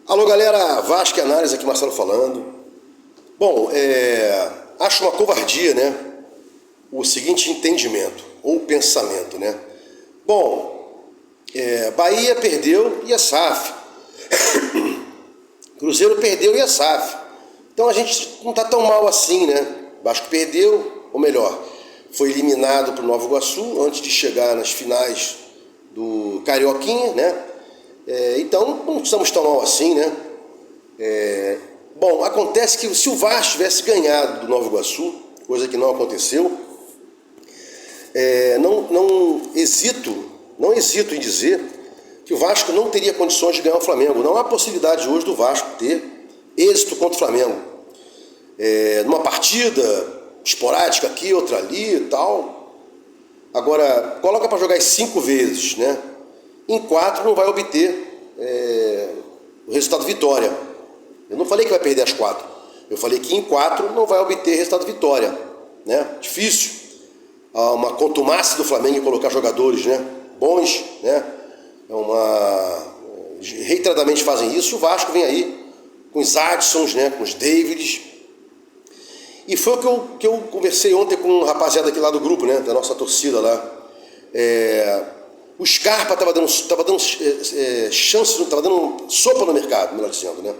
Alô galera, Vasco e Análise, aqui Marcelo falando. Bom, acho uma covardia, né, o seguinte entendimento, ou pensamento, né. Bom, Bahia perdeu e é SAF. Cruzeiro perdeu e é SAF. Então a gente não tá tão mal assim, né. Vasco perdeu, ou melhor, foi eliminado para o Nova Iguaçu antes de chegar nas finais do Carioquinha, né. Então não estamos tão mal assim, né. Bom, acontece que se o Vasco tivesse ganhado do Nova Iguaçu, coisa que não aconteceu, não hesito em dizer que o Vasco não teria condições de ganhar o Flamengo. Não há possibilidade hoje do Vasco ter êxito contra o Flamengo. Numa partida esporádica aqui, outra ali e tal. Agora, coloca para jogar 5 vezes, né? Em 4 não vai obter o resultado vitória. Eu não falei que vai perder as 4. Eu falei que em 4 não vai obter resultado vitória, né? Difícil. Há uma contumácia do Flamengo em colocar jogadores, né, bons, né? Reiteradamente fazem isso. O Vasco vem aí com os Adsons, né, com os Davids. E foi o que eu conversei ontem com um rapaziada aqui lá do grupo, né, da nossa torcida lá. O Scarpa estava dando chance, estava dando sopa no mercado, melhor dizendo, né?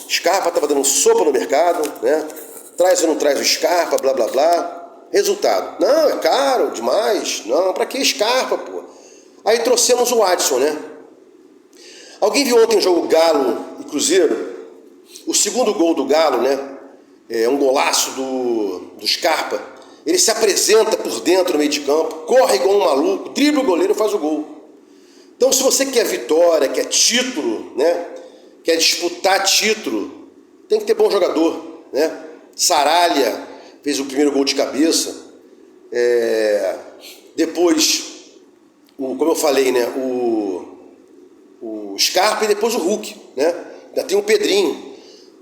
Scarpa estava dando sopa no mercado, né? Traz ou não traz o Scarpa, blá blá blá. Resultado: não, é caro demais. Não, pra que Scarpa, pô? Aí trouxemos o Adson, né? Alguém viu ontem o jogo Galo e Cruzeiro? O segundo gol do Galo, né? É um golaço do Scarpa. Ele se apresenta por dentro no meio de campo, corre igual um maluco, dribla o goleiro e faz o gol. Então, se você quer vitória, quer título, né? Quer disputar título, tem que ter bom jogador, né? Saralha fez o primeiro gol de cabeça. Depois, como eu falei, né? O Scarpa e depois o Hulk, né? Ainda tem o Pedrinho.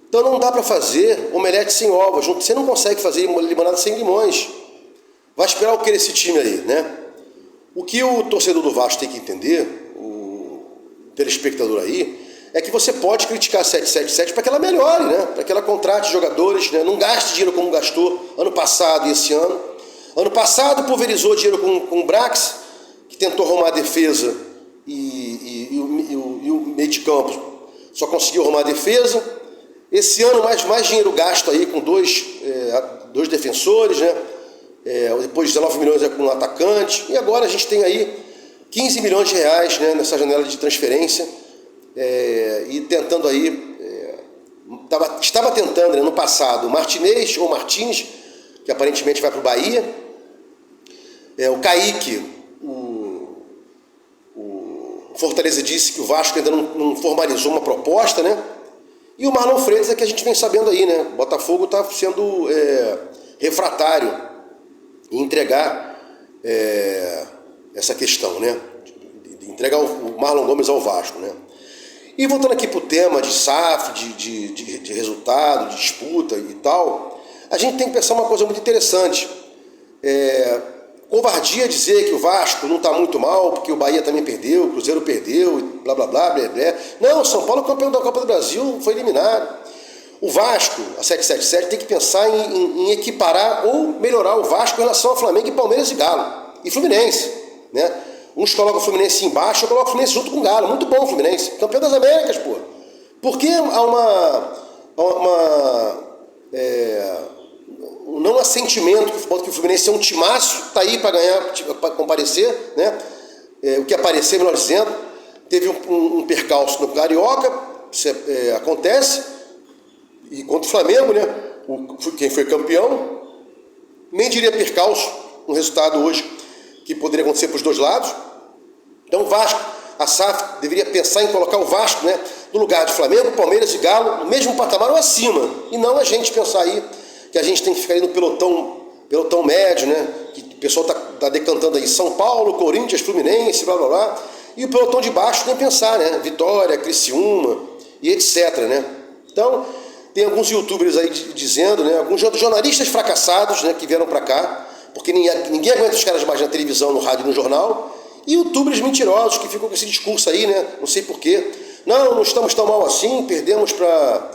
Então não dá para fazer omelete sem ovos. Você não consegue fazer limonada sem limões. Vai esperar o que esse time aí, né? O que o torcedor do Vasco tem que entender, o telespectador aí, é que você pode criticar a 777 para que ela melhore, né? Para que ela contrate jogadores, né? Não gaste dinheiro como gastou ano passado e esse ano. Ano passado pulverizou dinheiro com o Brax, que tentou arrumar a defesa e o meio de campo só conseguiu arrumar a defesa. Esse ano mais dinheiro gasto aí com dois defensores, né? Depois 19 milhões com um atacante. E agora a gente tem aí 15 milhões de reais, né, nessa janela de transferência. E tentando aí, estava tentando, né, no passado, o Martinez ou Martins, que aparentemente vai para o Bahia, o Kaique, o Fortaleza disse que o Vasco ainda não formalizou uma proposta, né, e o Marlon Freitas é que a gente vem sabendo aí, né, o Botafogo está sendo refratário em entregar essa questão, né, de entregar o Marlon Gomes ao Vasco, né. E voltando aqui para o tema de SAF, de resultado, de disputa e tal, a gente tem que pensar uma coisa muito interessante. Covardia dizer que o Vasco não está muito mal, porque o Bahia também perdeu, o Cruzeiro perdeu, e blá blá blá, blá blá. Não, o São Paulo, campeão da Copa do Brasil, foi eliminado. O Vasco, a 777, tem que pensar em equiparar ou melhorar o Vasco em relação ao Flamengo e Palmeiras e Galo. E Fluminense, né? Uns colocam o Fluminense embaixo, eu coloco o Fluminense junto com o Galo. Muito bom o Fluminense. Campeão das Américas, pô. Por que há um não assentimento que o Fluminense é um timaço, tá aí para ganhar, para comparecer, né? O que aparecer, melhor dizendo. Teve um percalço no Carioca, acontece. E contra o Flamengo, né? Quem foi campeão, nem diria percalço, um resultado hoje que poderia acontecer para os dois lados. Então o Vasco, a SAF deveria pensar em colocar o Vasco, né, no lugar de Flamengo, Palmeiras e Galo, no mesmo patamar ou acima. E não a gente pensar aí que a gente tem que ficar aí no pelotão médio, né, que o pessoal tá decantando aí São Paulo, Corinthians, Fluminense, blá blá blá. E o pelotão de baixo nem pensar, né, Vitória, Criciúma e etc, né. Então tem alguns youtubers aí dizendo, né, alguns jornalistas fracassados, né, que vieram para cá, porque ninguém aguenta os caras mais na televisão, no rádio e no jornal, e youtubers mentirosos que ficam com esse discurso aí, né? Não sei porquê. Não estamos tão mal assim, perdemos para...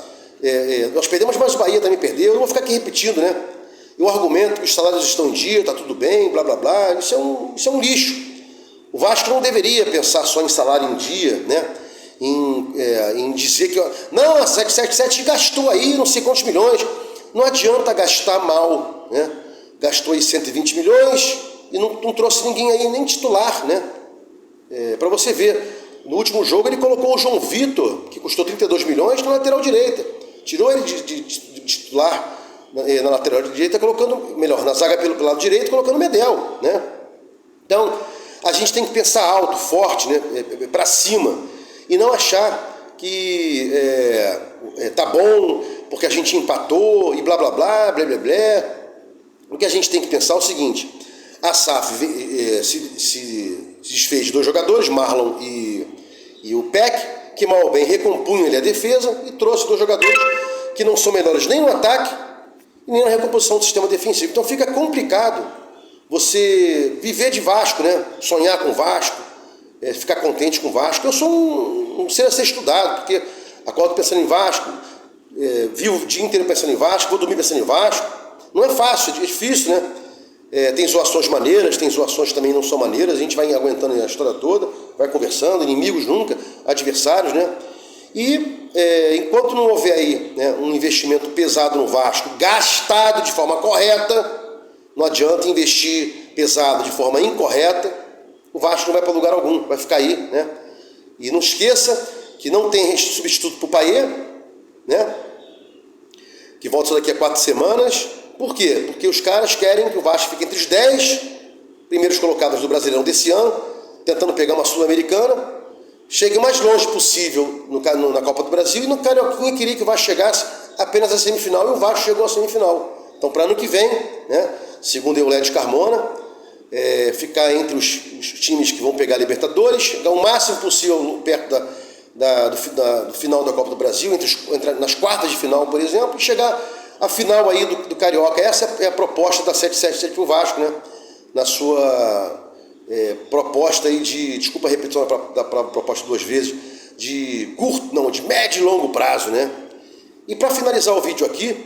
nós perdemos, mas o Bahia também perdeu. Eu não vou ficar aqui repetindo, né? E o argumento que os salários estão em dia, está tudo bem, blá blá blá, isso é um lixo. O Vasco não deveria pensar só em salário em dia, né? Em dizer que... Não, a 777 gastou aí não sei quantos milhões. Não adianta gastar mal, né? Gastou aí 120 milhões e não trouxe ninguém aí, nem titular, né? Para você ver, no último jogo ele colocou o João Vitor, que custou 32 milhões, na lateral direita. Tirou ele de titular na lateral direita, colocando, melhor, na zaga pelo lado direito, colocando o Medel, né? Então, a gente tem que pensar alto, forte, né? Para cima, e não achar que tá bom porque a gente empatou e blá blá blá, blá blá blá. O que a gente tem que pensar é o seguinte: a SAF se desfez de 2 jogadores, Marlon e o Peck, que mal ou bem recompunham ele a defesa e trouxe 2 jogadores que não são melhores nem no ataque e nem na recomposição do sistema defensivo. Então fica complicado você viver de Vasco, né? Sonhar com Vasco, ficar contente com Vasco. Eu sou um ser a ser estudado, porque acordo pensando em Vasco, vivo o dia inteiro pensando em Vasco, vou dormir pensando em Vasco. Não é fácil, é difícil, né? Tem zoações maneiras, tem zoações que também não são maneiras, a gente vai aguentando a história toda, vai conversando, inimigos nunca, adversários, né? E enquanto não houver aí, né, um investimento pesado no Vasco, gastado de forma correta, não adianta investir pesado de forma incorreta, o Vasco não vai para lugar algum, vai ficar aí, né? E não esqueça que não tem substituto para o Payet, né? Que volta daqui a 4 semanas. Por quê? Porque os caras querem que o Vasco fique entre os 10 primeiros colocados do Brasileirão desse ano, tentando pegar uma Sul-Americana, chegue o mais longe possível na Copa do Brasil, e no Carioquinha queria que o Vasco chegasse apenas à semifinal, e o Vasco chegou à semifinal. Então, para ano que vem, né, segundo Eulédio Carmona, ficar entre os times que vão pegar a Libertadores, chegar o máximo possível perto do final da Copa do Brasil, nas quartas de final, por exemplo, e chegar à final aí do Carioca. Essa é a proposta da 777 para o Vasco, né? Na sua proposta aí desculpa a repetição da proposta 2 vezes, de médio e longo prazo, né? E para finalizar o vídeo aqui,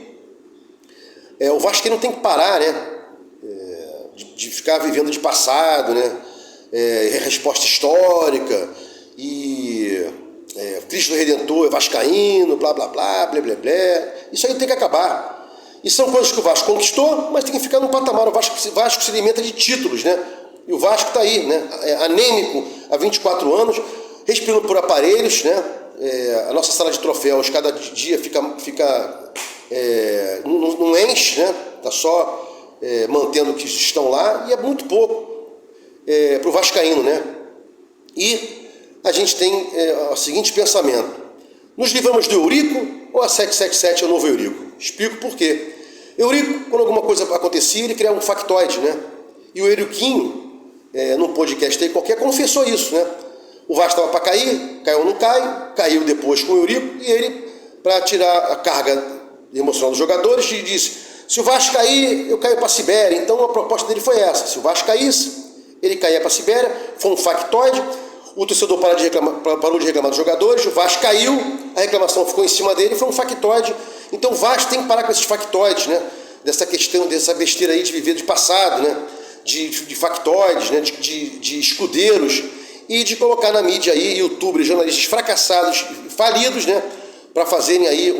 o Vasco não tem que parar, né? De ficar vivendo de passado, né? Resposta histórica e Cristo Redentor é vascaíno, blá blá blá, blá blá blá. Isso aí tem que acabar. E são coisas que o Vasco conquistou, mas tem que ficar no patamar. O Vasco se alimenta de títulos, né? E o Vasco está aí, né? Anêmico há 24 anos, respirando por aparelhos, né? A nossa sala de troféus cada dia não enche, né? Está só mantendo que estão lá, e é muito pouco para o vascaíno, né? E a gente tem o seguinte pensamento: nos livramos do Eurico ou a 777 é o novo Eurico? Explico por quê. Eurico, quando alguma coisa acontecia, ele criava um factoide, né? E o Euriquinho, num podcast aí qualquer, confessou isso, né? O Vasco estava para cair, caiu não cai, caiu depois com o Eurico, e ele, para tirar a carga emocional dos jogadores, disse: se o Vasco cair, eu caio para a Sibéria. Então a proposta dele foi essa: se o Vasco caísse, ele caía para a Sibéria. Foi um factoide. O torcedor parou de reclamar dos jogadores, o Vasco caiu, a reclamação ficou em cima dele, foi um factoide. Então o Vasco tem que parar com esses factoides, né? Dessa questão, dessa besteira aí de viver de passado, né? De factoides, né? De escudeiros, e de colocar na mídia aí youtubers, jornalistas fracassados, falidos, né? Para fazerem aí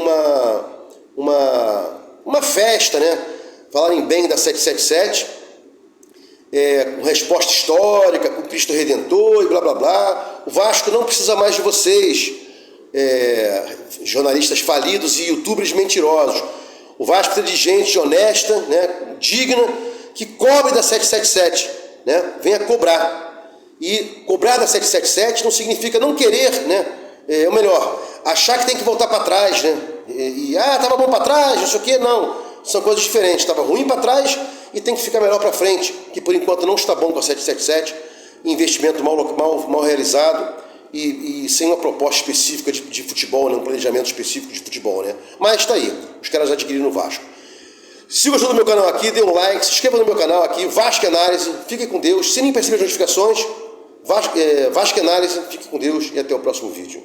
uma festa, né? Falarem bem da 777, com resposta histórica, com Cristo Redentor e blá blá blá. O Vasco não precisa mais de vocês, jornalistas falidos e youtubers mentirosos. O Vasco precisa de gente honesta, né, digna, que cobre da 777, né, venha cobrar. E cobrar da 777 não significa não querer, né, ou melhor, achar que tem que voltar para trás, né, estava bom para trás, não sei o quê, não. São coisas diferentes. Estava ruim para trás e tem que ficar melhor para frente, que por enquanto não está bom com a 777, investimento mal realizado e sem uma proposta específica de futebol, né? Um planejamento específico de futebol, né? Mas está aí, os caras adquiriram o Vasco. Se gostou do meu canal aqui, dê um like, se inscreva no meu canal aqui, Vasco Análise, fique com Deus, se nem perceber as notificações, Vasco Análise, fique com Deus e até o próximo vídeo.